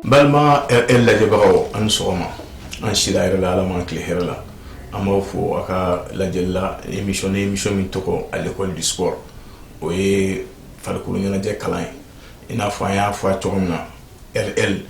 balma el la jabaro an soma an shida ira la man kle herla amofo aka la jella émission min toko à l'école du sport oye falkulu nyana je kalay ina fa ya fa tokna RL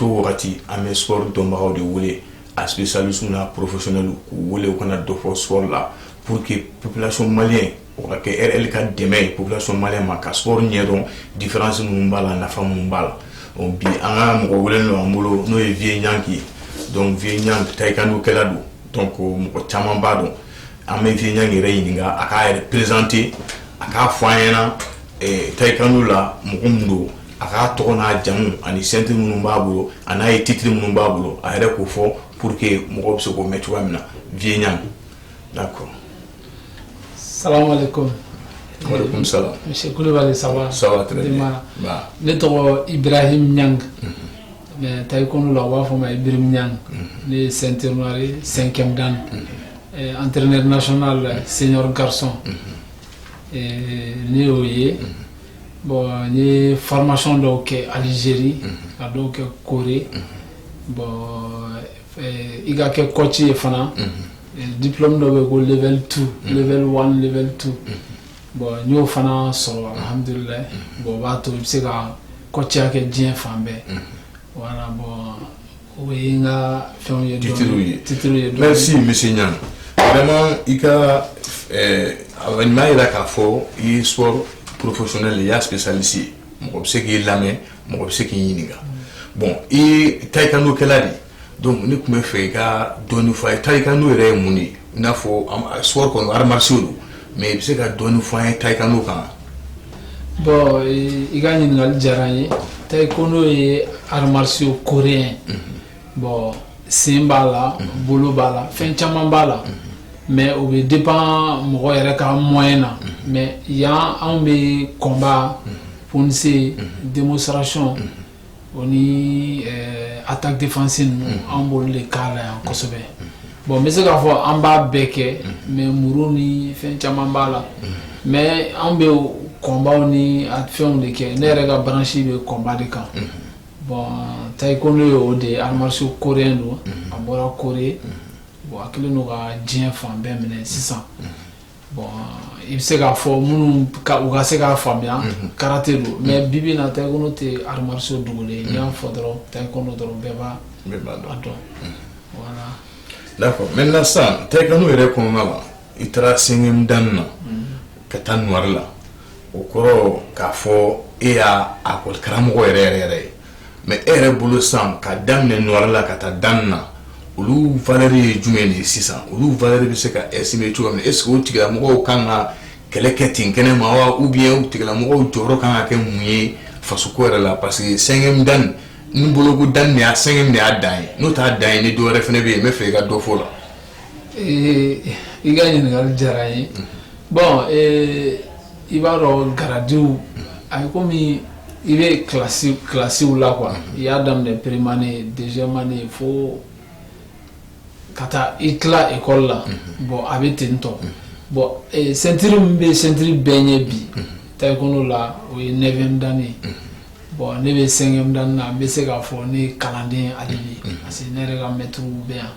wakati ame sport do mbaw de wole a spécialiste na professionnel wole ko na do sport là pour que population malien ou que RL ka demain population malien ma ka sport nyedon différence mu mbala na fa mu mbala on bi anga mo wole no amulo no e vie nyanki donc vie nyank taekwondo keladu donc mo chama bado ame vie nyanki reyininga aka représenter aka foyena e taekwondo la mo aka tokona jamu ani centre munun babulo ana e titre munun babulo a yɛrɛ ko fɔ pour que mɔgɔ bɛ se k'o mɛn cogoya min na vie ɲang d'accord. Salam alaikum. Walaikum salam. Monsieur Koulibaly, ça va? Ça va très bien. Ne tɔgɔ Ibrahim Niang. Mais taekwondo la wa fɔ ma Ibrahim Niang. Ne ye ceinture noire 5e dan. Entraîneur national senior garçon. Ne y'o ye. Bon, ni formation dɔw kɛ Algérie, ka dɔw kɛ Corée. Bon, i ka kɛ coach ye fana. Diplôme dɔ bɛ ko level 2, level 1, level 2. Bon, n y'o fana sɔrɔ alhamdulillah. Bon, o b'a to i bɛ se ka coachiya kɛ diɲɛ fan bɛɛ. Voilà, bon, o ye n ka fɛnw ye dɔɔni. Titre ye. Merci monsieur Niang. Vraiment i ka maa yira k'a fɔ i ye sport professionnel ya spécialiste mo be se ki lamé mo be se ki yininga bon i taekwondo keladi donc ni kuma fe ka doni fa taekwondo re muni na fo sport ko art martial mais be se ka doni fa taekwondo kan bon i ga yiningal jaranye taekwondo e art martial coréen bon simbala bolo bala fen chama bala mais au dépend mo yɛrɛ ka moyen na mais yan an be combat ponse démonstration oni attaque défensive an bolo le kala yan kosɛbɛ bon me se ka fɔ an b'a bɛɛ kɛ mais muru ni fɛn caman b'a la mais an be combat ni fɛnw de kɛ ne yɛrɛ ka branche be combat de kan bon taekwondo ye o de art martial coréen do a bɔra Corée. Bon, akili no ka diɲɛ fan bɛɛ minɛ sisan bon i bɛ se k'a fɔ minnu u ka se k'a faamuya karate do mais bibi na taekwondo tɛ art martial dogolen n'i y'a fɔ dɔrɔn taekwondo dɔrɔn bɛɛ b'a dɔn voilà. D'accord, maintenant ça taekwondo yɛrɛ kɔnɔna la i taara 5e dan na ka taa noir la o kɔrɔ k'a fɔ e y'a école karamɔgɔ yɛrɛ mais e yɛrɛ bolo san ka daminɛ noir la ka taa dan na olu valeur ye jumɛn de sisan olu valeur bɛ se ka estimer cogo min est-ce que o tigilamɔgɔw kan ka kɛlɛ kɛ ten kɛnɛ ma wa ou bien o tigilamɔgɔw jɔyɔrɔ kan ka kɛ mun ye fasoko yɛrɛ la parce que 5e dan ni bolo ko dan de y'a 5e de y'a dan ye n'o t'a dan ye ni dɔwɛrɛ fɛnɛ bɛ yen n bɛ fɛ i ka dɔ fɔ o la. I ka ɲininkali diyara n ye bon i b'a dɔn garadiw a ye komi i bɛ kilasiw la quoi i y'a daminɛ première année deuxième année fo kata i tila école la bon a bɛ ten tɔ bon ceinture min bɛ ceinture bɛɛ ɲɛ bi taekwondo la o ye 9e dan ye bon ne bɛ 5e dan na n bɛ se k'a fɔ ne ye kalanden ale bi parce que ne yɛrɛ ka maîtres bɛ yan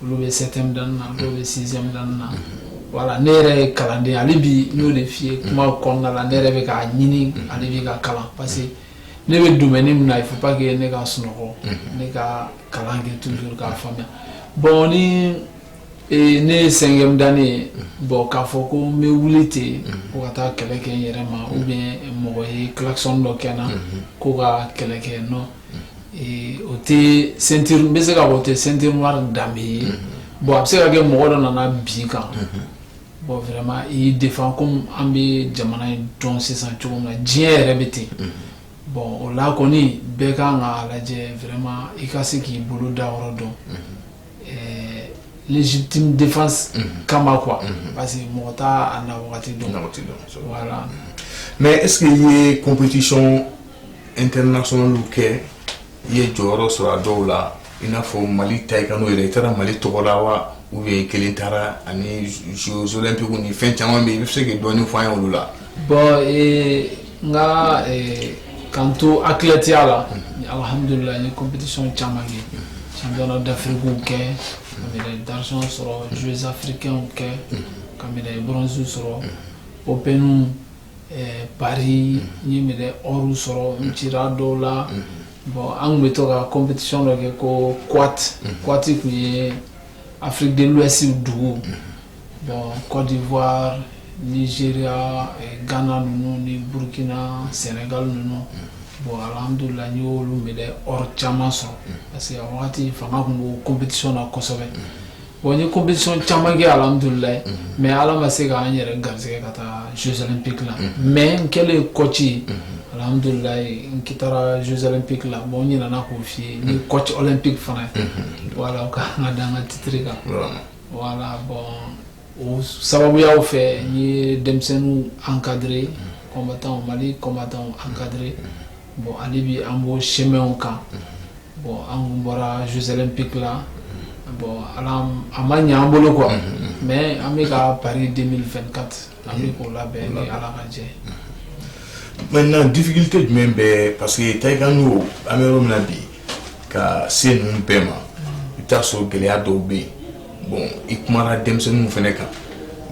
olu bɛ 7e dan na dɔw bɛ 6e dan na voilà ne yɛrɛ ye kalanden ale bi n y'o de f'i ye kuma kɔnɔna la ne yɛrɛ bɛ k'a ɲini ale bi ka kalan parce que ne bɛ domaine min na il faut pas que ne ka sunɔgɔ ne ka kalan kɛ toujours k'a faamuya. Bon ni ne ye 5e dan ye bon k'a fɔ ko n bɛ wuli ten ko ka taa kɛlɛ kɛ n yɛrɛ ma ou bien mɔgɔ ye klaxon dɔ kɛ n na ko ka kɛlɛ kɛ non o tɛ ceinture n bɛ se ka fɔ o tɛ ceinture noire danbe ye bon a bɛ se ka kɛ mɔgɔ dɔ nana bin kan bon vraiment i y'i défend comme an bɛ jamana in dɔn sisan cogo min na diɲɛ yɛrɛ bɛ ten bon o la kɔni bɛɛ kan ka lajɛ vraiment i ka se k'i bolo da yɔrɔ dɔn. Légitime défense kama quoi parce que mɔgɔ t'a na wagati dɔn voilà. Mais est-ce qu'il y a compétition internationale kɛ i ye jɔyɔrɔ sɔrɔ a dɔw la i n'a fɔ Mali taekwondo yɛrɛ i taara Mali tɔgɔ la wa ou bien kelen taara ani Jeux olympiques ni fɛn caman bɛ yen i bɛ se k'i dɔɔni fɔ an ye olu la. Bon n ka quant to athlète ya la alhamdulillah ni compétition caman kɛ championnat d'Afrique kɛ ka médaille d'argent sɔrɔ Jeux africains kɛ ka médaille bronze sɔrɔ Open Paris ni médaille or sɔrɔ n cira dɔw la bon an kun bɛ to ka compétition dɔ kɛ ko quat kun ye Afrique de l'Ouest dugu bon Côte d'Ivoire Nigeria Ghana ninnu ni Burkina Sénégal ninnu bon alhamdulillah n y'olu médaille or caman sɔrɔ parce que a wagati fanga kun b'o compétition na kosɛbɛ bon n ye compétition caman kɛ alhamdulillah mais ala ma se k'an yɛrɛ garisɛgɛ ka taa Jeux olympiques la mais n kɛlen coach ye alhamdulillah n taara Jeux olympiques la bon n ɲinɛna k'o f'i ye ni coach olympique fana voilà o ka n ka da n ka titre kan voilà bon o sababuyaw fɛ n ye denmisɛnninw encadré combattants Mali combattants encadré bon ale bi an b'o chemin kan bon an kun bɔra Jeux olympiques la bon ala a ma ɲɛ an bolo quoi mais an bɛ ka Paris 2024 an bɛ k'o labɛn ni ala ka jɛ. Maintenant difficulté jumɛn bɛ parce que taekwondo an bɛ yɔrɔ min na bi ka se ninnu bɛɛ ma i bɛ taa sɔrɔ gɛlɛya dɔw bɛ yen bon i kumana denmisɛnninw fɛnɛ kan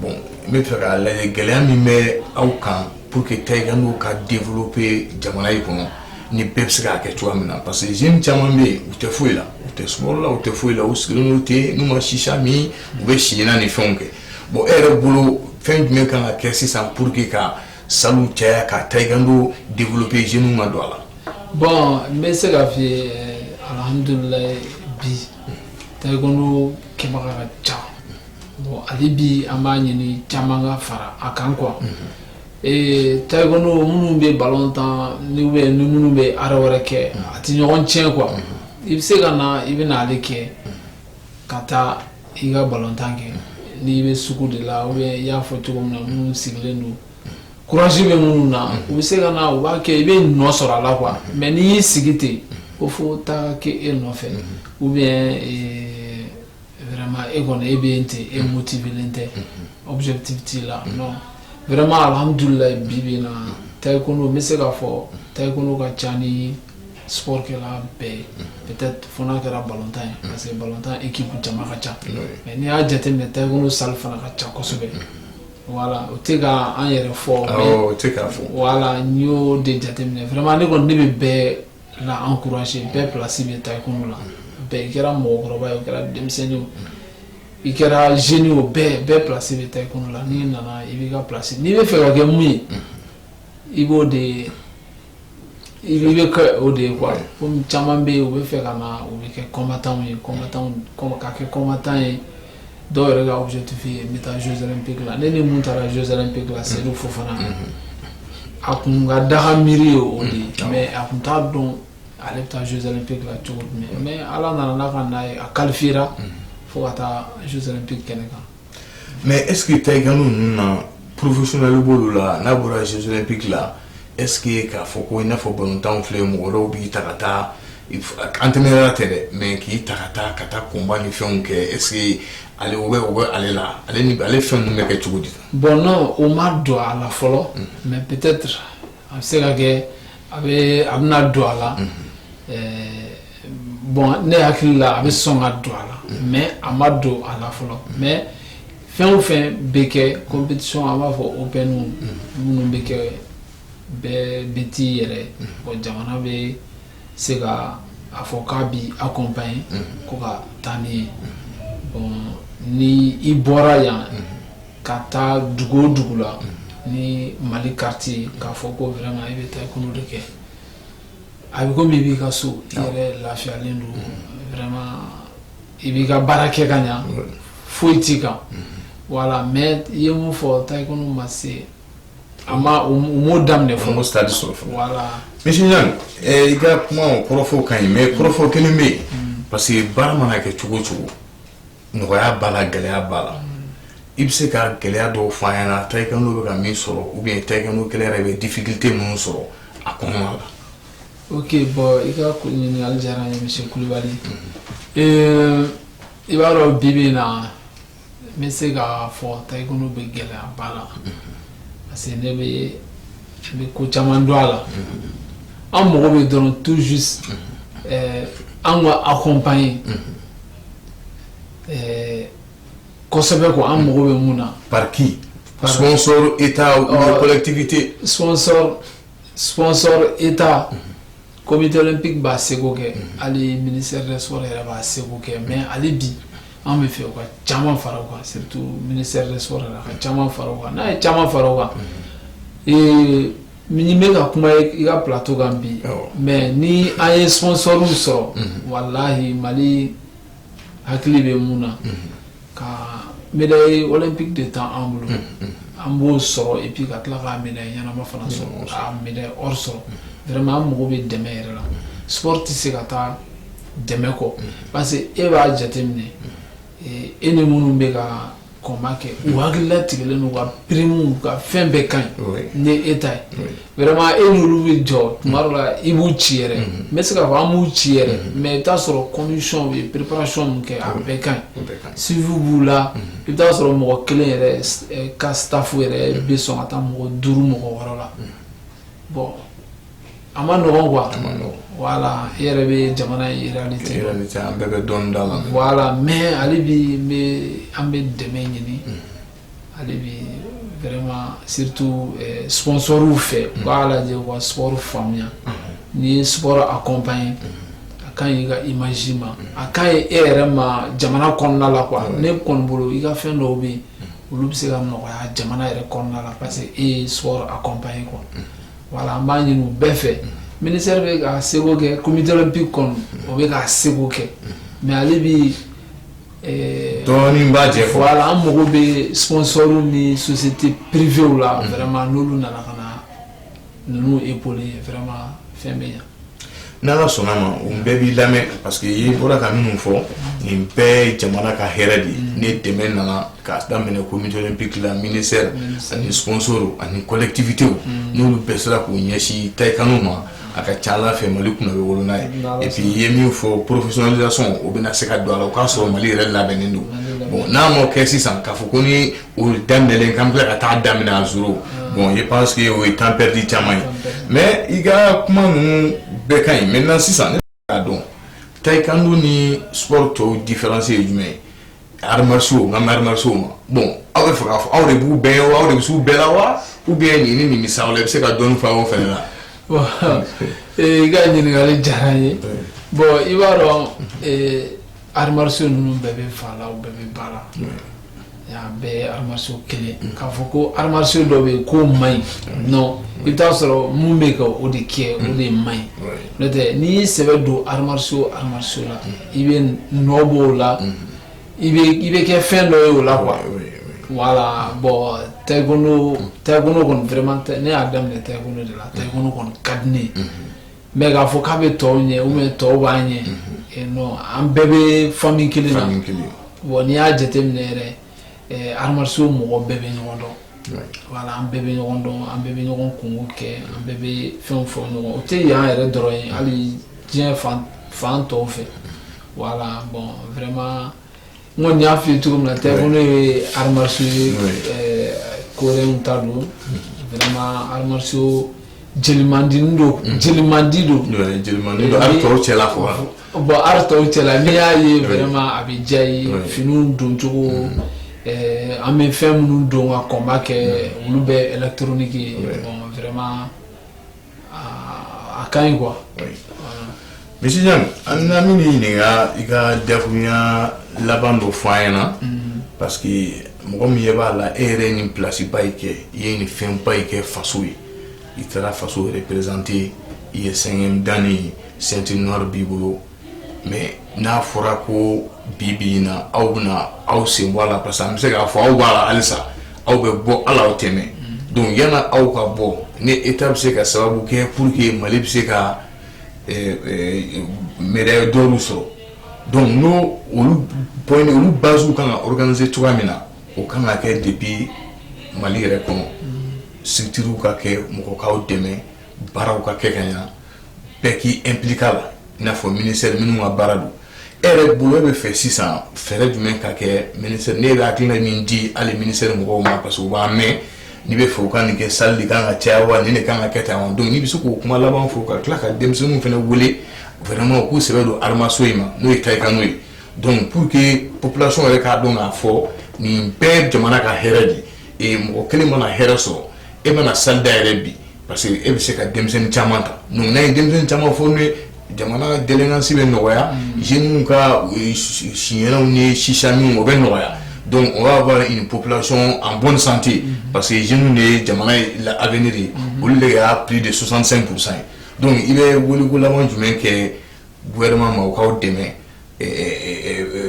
bon n bɛ fɛ k'a lajɛ gɛlɛya min bɛ aw kan pour que taekwondo ka développer jamana in kɔnɔ ni bɛɛ bɛ se k'a kɛ cogoya min na parce que jeunes caman bɛ yen u tɛ foyi la u tɛ sport la u tɛ foyi la u sigilen don ten n'u ma sisa min u bɛ siyɛnna ni fɛnw kɛ bon e yɛrɛ bolo fɛn jumɛn kan ka kɛ sisan pour que ka salu caya ka taekwondo développer jeunes ka don a la. bon n bɛ se k'a f'i ye alhamdulillah bi taekwondo kɛbaga ka ca bon ale bi an b'a ɲini caman ka fara a kan quoi taekwondo minnu bɛ balontan ni minnu bɛ ara wɛrɛ kɛ a tɛ ɲɔgɔn tiɲɛ quoi i bɛ se ka na i bɛ n'ale kɛ ka taa i ka balontan kɛ n'i bɛ sugu de la ou bien i y'a fɔ cogo min na minnu sigilen don courage bɛ minnu na u bɛ se ka na u b'a kɛ i bɛ nɔ sɔrɔ a la quoi mais n'i y'i sigi ten ko fo taa kɛ e nɔfɛ ou bien vraiment e kɔni e bɛ yen ten e motivelen tɛ objectif t'i la non vraiment alhamdulillah bibi na taekwondo n bɛ se k'a fɔ taekwondo ka ca ni sport kɛla bɛɛ peut-être fo n'a kɛra balontan ye parce que balontan équipe jama ka ca mais n'i y'a jateminɛ taekwondo salle fana ka ca kosɛbɛ voilà o tɛ ka an yɛrɛ fɔ o tɛ k'a fɔ voilà n y'o de jateminɛ vraiment ne kɔni ne bɛ bɛɛ la encourager bɛɛ place bɛ taekwondo la bɛɛ i kɛra mɔgɔkɔrɔba ye o kɛra denmisɛnnin i kɛra jeune o bɛɛ place bɛ taekwondo la n'i nana i b'i ka place n'i bɛ fɛ ka kɛ mun ye i b'o de i bɛ kɛ o de ye quoi komi caman bɛ yen u bɛ fɛ ka na u bɛ kɛ combattant ye ka kɛ combattant ye dɔw yɛrɛ ka objectif ye n bɛ taa Jeux olympiques la ne ni mun taara Jeux olympiques la Seydou Fofana a kun ka daga miiri ye o de ye mais a kun t'a dɔn ale bɛ taa Jeux olympiques la cogo jumɛn mais ala nana n'a ka na ye a qualifiera fo ka taa Jeux olympiques kɛnɛ kan. mais est ce que taekwondo ninnu na professionnel b'olu la n'a bɔra Jeux olympiques la est ce que k'a fɔ ko i n'a fɔ balontanw filɛ mɔgɔ dɔw b'i ta ka taa entraîneur tɛ dɛ mais k'i ta ka taa combat ni fɛnw kɛ est ce que ale o bɛ ale la ale fɛn ninnu bɛ kɛ cogo di. bon non o ma don a la fɔlɔ mais peut-être a bɛ se ka kɛ a bɛna don a la bon ne hakili la a bɛ sɔn ka don a la mais a ma don a la fɔlɔ mais fɛn o fɛn bɛ kɛ compétition an b'a fɔ open minnu bɛ kɛ bɛɛ bɛ t'i yɛrɛ bon jamana bɛ se ka a fɔ k'a bi accompagner ko ka taa ni ye bon ni i bɔra yan ka taa dugu o dugu la ni Mali quartier k'a fɔ ko vraiment i bɛ taekwondo de kɛ a bɛ komi i b'i ka so i yɛrɛ lafiyalen don vraiment i b'i ka baara kɛ ka ɲa foyi t'i kan voilà mais i ye mun fɔ taekwondo ma se a ma o m'o daminɛ fɔlɔ stade sɔrɔ fɔlɔ voilà. monsieur Niang i ka kuma o kɔrɔfɔw ka ɲi mais kɔrɔfɔ kelen bɛ yen parce que baara mana kɛ cogo o cogo nɔgɔya b'a la gɛlɛya b'a la i bɛ se ka gɛlɛya dɔw fɔ an ɲɛna taekwondo bɛ ka min sɔrɔ ou bien taekwondo kɛlɛ yɛrɛ bɛ difficulté minnu sɔrɔ a kɔnɔna la. ok bon i ka ɲininkali diyara n ye monsieur Kulibali i b'a dɔn bi bi in na n bɛ se k'a fɔ taekwondo bɛ gɛlɛya ba la parce que ne bɛ ko caman dɔn a la an mago bɛ dɔrɔn tout juste an ka accompagner kosɛbɛ quoi an mago bɛ mun na. Par qui? Sponsor état ou collectivité? Sponsor état. Comité olympique b'a seko kɛ hali ministère des sports yɛrɛ b'a seko kɛ mais hali bi an bɛ fɛ u ka caman fara o kan surtout ministère des sports yɛrɛ ka caman fara o kan n'a ye caman fara o kan ni bɛ ka kuma i ka plateau kan bi mais ni an ye sponsoriw sɔrɔ walahi Mali hakili bɛ mun na ka médaille olympique de temps an bolo an b'o sɔrɔ et puis ka tila ka médaille ɲɛnama fana sɔrɔ a médaille or sɔrɔ vraiment an mago bɛ dɛmɛ yɛrɛ la sport tɛ se ka taa dɛmɛ kɔ parce que e b'a jateminɛ e ni minnu bɛ ka kɔnma kɛ u hakilila tigɛlen don ka prime ka fɛn bɛɛ ka ɲi ni e ta ye vraiment e n'olu bɛ jɔ tuma dɔ la i b'u ci yɛrɛ n bɛ se k'a fɔ an b'u ci yɛrɛ mais i bɛ taa sɔrɔ condition bɛ préparation min kɛ a bɛɛ ka ɲi suivi b'u la i bɛ taa sɔrɔ mɔgɔ kelen yɛrɛ ka staff yɛrɛ bɛ sɔn ka taa mɔgɔ 5 mɔgɔ 6 la bon a ma nɔgɔn quoi voilà e yɛrɛ bɛ jamana in réalité an bɛɛ bɛ dɔɔnin da la voilà mais hali bi an bɛ dɛmɛ ɲini hali bi vraiment surtout sponsoriw fɛ u k'a lajɛ u ka sport faamuya ni sport accompagné a ka ɲi i ka image ma a ka ɲi e yɛrɛ ma jamana kɔnɔna la quoi ne kɔni bolo i ka fɛn dɔw bɛ yen olu bɛ se ka nɔgɔya jamana yɛrɛ kɔnɔna la parce que e ye sport accompagné quoi voilà an b'a ɲini u bɛɛ fɛ ministère bɛ ka seko kɛ comité olympique kɔnɔ o bɛ ka seko kɛ mais ale bi dɔɔnin b'a jɛ fɔ voilà an mago bɛ sponsoriw ni société privée la vraiment n'olu nana ka na ninnu épauler vraiment fɛn bɛ ɲɛ. n'ala sɔnna ma o bɛɛ b'i lamɛn parce que i bɔra ka minnu fɔ nin bɛɛ ye jamana ka hɛrɛ de ni dɛmɛ nana k'a daminɛ comité olympique la ministère ani sponsor ani collectivités n'olu bɛɛ sera k'u ɲɛsin taekwondo ma a ka ca Ala fɛ Mali kunna bɛ wolo n'a ye et puis i ye min fɔ professionnalisation o bɛna se ka don a la o k'a sɔrɔ Mali yɛrɛ labɛnnen don bon n'a ma kɛ sisan k'a fɔ ko ni o daminɛlen k'an bɛ ka taa daminɛ à zéro bon je pense que o ye temps perdu caman ye mais i ka kuma ninnu bɛɛ ka ɲi maintenant sisan ne k'a dɔn taekwondo ni sport tɔw différence ye jumɛn ye arts martiaux nka arts martiaux ma bon aw bɛ fɛ k'a fɔ aw de b'u bɛɛ ye wa aw de bɛ s'u bɛɛ la wa ou bien nin ni nin misaw la i bɛ se ka dɔɔnin fɔ aw fɛnɛ la. Bon i ka ɲininkali diyara n ye bon i b'a dɔn arts martiaux ninnu bɛɛ bɛ fa la u bɛɛ bɛ ba la a bɛɛ ye arts martiaux kelen k'a fɔ ko arts martiaux dɔ bɛ yen k'o man ɲi non i bɛ taa sɔrɔ mun bɛ ka o de kɛ o de man ɲi n'o tɛ n'i y'i sɛbɛ don arts martiaux la i bɛ nɔ b'o la i bɛ kɛ fɛn dɔ ye o la quoi voilà bon taekwondo kɔni vraiment ne y'a daminɛ taekwondo de la taekwondo kɔni ka di ne ye mais k'a fɔ k'a bɛ tɔw ɲɛ ou bien tɔw b'a ɲɛ non an bɛɛ bɛ famille kelen na bon n'i y'a jateminɛ yɛrɛ arts martiaux mɔgɔ bɛɛ bɛ ɲɔgɔn dɔn voilà an bɛɛ bɛ ɲɔgɔn dɔn an bɛɛ bɛ ɲɔgɔn kungo kɛ an bɛɛ bɛ fɛnw fɔ ɲɔgɔn o tɛ yan yɛrɛ dɔrɔn ye hali diɲɛ fan tɔw fɛ voilà bon vraiment n kɔni y'a f'i ye cogo min na taekwondo ye arts martiaux ye coréen ta don vraiment arts martiaux jelimandi don arts tɔw cɛla fɔ bon arts tɔw cɛla n'i y'a ye vraiment a bɛ diya i ye finiw don cogo an bɛ fɛn minnu don ka combat kɛ olu bɛ électronique ye bon vraiment a ka ɲi quoi. Monsieur Jan, an na min ɲininka i ka dakuruɲa laban dɔ fɔ an ɲɛna parce que mɔgɔ min ɲɛ b'a la e yɛrɛ ye nin place ba yi kɛ i ye nin fɛn ba yi kɛ faso ye i taara faso représenter i ye 5e dan ni ceinture noire b'i bolo mais n'a fɔra ko bi in na aw bɛna aw sen bɔ a la parce que an bɛ se k'a fɔ aw b'a la halisa aw bɛ bɔ hali aw tɛmɛ donc yana aw ka bɔ ni état bɛ se ka sababu kɛ pour que Mali bɛ se ka médaille d'or sɔrɔ donc n'o olu point olu base kan ka organiser cogoya min na o kan ka kɛ depuis Mali yɛrɛ kɔnɔ structure ka kɛ mɔgɔ k'aw dɛmɛ baaraw ka kɛ ka ɲa bɛɛ k'i impliqué la i n'a fɔ ministère minnu ka baara don e yɛrɛ bolo e bɛ fɛ sisan fɛɛrɛ jumɛn ka kɛ ministère ne yɛrɛ hakilina min di hali ministère mɔgɔw ma parce que u b'a mɛn n'i bɛ fɛ u ka nin kɛ salle de kan ka caya wa nin de kan ka kɛ tan donc n'i bɛ se k'o kuma laban fɔ ka tila ka denmisɛnninw fana wele vraiment k'u sɛbɛ don armaso in ma n'o ye taekwondo ye donc pour que population yɛrɛ k'a dɔn k'a fɔ nin bɛɛ jamana ka hɛrɛ de et mɔgɔ kelen mana hɛrɛ sɔrɔ e mana salle dayɛlɛ bi parce que e bɛ se ka denmisɛnnin caman ta donc n'a ye denmisɛnnin caman fɔ n'o ye jamana délinquance bɛ nɔgɔya jeunes ka siɲɛnaw ni sisaniw o bɛ nɔgɔya donc on va avoir une population en bonne santé parce que jeunes de jamana l'avenir olu de y'a plus de 65%. Donc il est wolo laban jumɛn kɛ gouvernement ma o k'aw dɛmɛ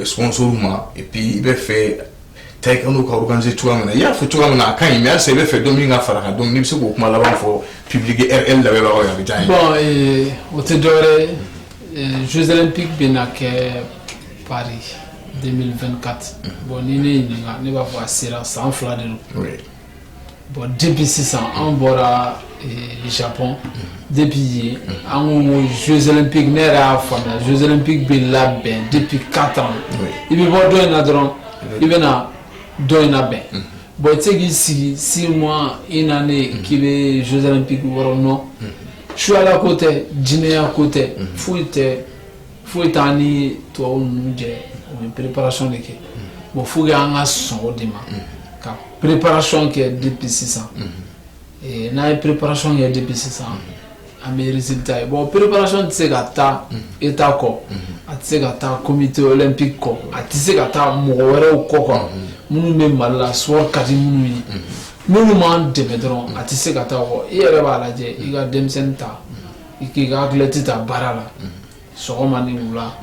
sponsor ma et puis il bɛ fɛ taekwondo ka organiser cogoya min na i y'a fɔ cogoya min na a ka ɲi mais halisa i bɛ fɛ dɔ min ka fara kan donc n'i bɛ se k'o kuma laban fɔ public RL lamɛnbagaw ye a bɛ diya n ye. Bon o tɛ dɔwɛrɛ Jeux olympiques bɛ na kɛ Paris 2024. Bon ni ne ɲininka ne b'a fɔ a sera san 2 de don. Bon depuis sisan an bɔra Japon depuis yen an ko Jeux olympiques ne yɛrɛ y'a faamuya Jeux olympiques bɛ labɛn depuis 4 ans i bɛ bɔ dɔ in na dɔrɔn i bɛ na dɔ in labɛn bon i tɛ se k'i sigi 6 mois une année k'i bɛ Jeux olympiques wɔrɔ non suyala ko tɛ jinɛya ko tɛ foyi t'an ni tubabu ninnu jɛ o bɛ préparation de kɛ bon fo que an ka sɔn o de ma ka préparation kɛ depuis sisan n'a ye préparation kɛ depuis sisan an bɛ résultat ye bon préparation tɛ se ka taa état kɔ a tɛ se ka taa comité olympique kɔ a tɛ se ka taa mɔgɔ wɛrɛw kɔ quoi minnu bɛ Mali la sport ka di minnu ye minnu m'an dɛmɛ dɔrɔn a tɛ se ka taa kɔ i yɛrɛ b'a lajɛ i ka denmisɛnnin ta i k'i ka athlète ta baara la sɔgɔma ni wula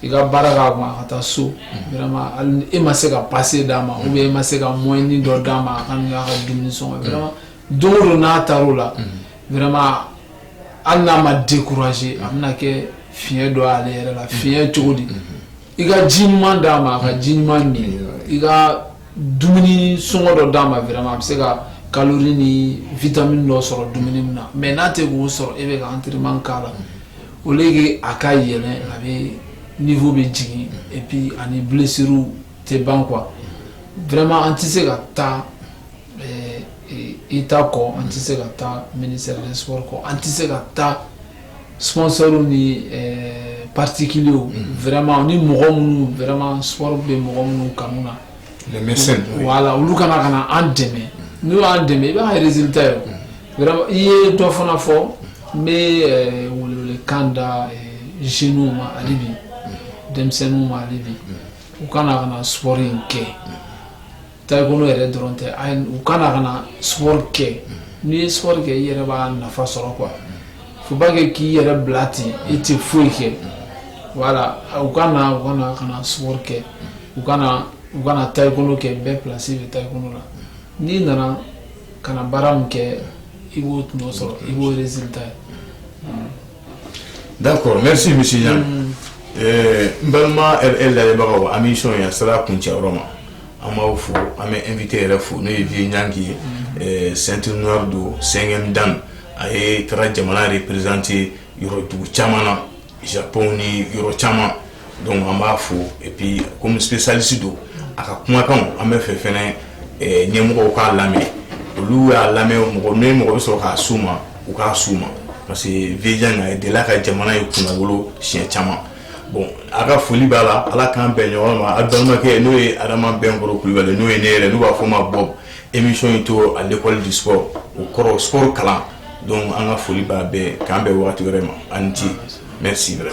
i ka baara k'a kun ka taa so vraiment hali e ma se ka passer d'a ma ou bien e ma se ka moyen dɔ d'a ma a ka nin k'a ka dumuni sɔngɔ vraiment don o don n'a taar'o la vraiment hali n'a ma décourager a bɛna kɛ fiɲɛ dɔ y'ale yɛrɛ la fiɲɛ cogo di i ka ji ɲuman d'a ma a ka ji ɲuman min i ka dumuni sɔngɔ dɔ d'a ma vraiment a bɛ se ka calorie ni vitamine dɔ sɔrɔ dumuni min na mais n'a tɛ k'o sɔrɔ e bɛ ka entraînement k'a la au lieu que a ka yɛlɛn a bɛ niveau bɛ jigin et puis ani blessure tɛ ban quoi vraiment an tɛ se ka taa état kɔ an tɛ se ka taa ministère des sports kɔ an tɛ se ka taa sponsor ni particulier vraiment ni mɔgɔ minnu vraiment sport bɛ mɔgɔ minnu kanu na les mécènes voilà olu kana an dɛmɛ n'u y'an dɛmɛ i b'a ye résultat ye vraiment i ye dɔ fana fɔ n bɛ welewelekan da jeunes ma hali bi denmisɛnninw ma hali bi u kana sport in kɛ taekwondo yɛrɛ dɔrɔn tɛ u kana sport kɛ n'i ye sport kɛ i yɛrɛ b'a nafa sɔrɔ quoi faut pas que k'i yɛrɛ bila ten i tɛ foyi kɛ voilà u kana sport kɛ u kana taekwondo kɛ bɛɛ place bɛ taekwondo la n'i nana kana baara min kɛ i b'o tɔnɔ sɔrɔ i b'o résultat ye. D'accord, merci monsieur Yan. N balima RL lamɛnbagaw an bɛ émission in a sera kuncɛyɔrɔ ma an b'aw fo an bɛ invité yɛrɛ fo n'o ye Vieux Nyanki ye ceinture noire don 5e dan a ye taara jamana représenté yɔrɔdugu caman na Japon ni yɔrɔ caman donc an b'a fo et puis comme spécialiste don a ka kumakanw an bɛ fɛ fɛnɛ ɲɛmɔgɔw k'a lamɛn olu y'a lamɛn mɔgɔ bɛ sɔrɔ k'a s'u ma u k'a s'u ma parce que Vieux Nyanki a delila ka jamana ye kunnawolo siɲɛ caman bon a ka foli b'a la ala k'an bɛn ɲɔgɔn ma a balimakɛ n'o ye Adama Bɛnkɔrɔ Kulibali n'o ye ne yɛrɛ n'u b'a fɔ ma Bob émission in to à l'école du sport o kɔrɔ sport kalan donc an ka foli b'a bɛɛ k'an bɛn wagati wɛrɛ ma a ni ce merci vraiment.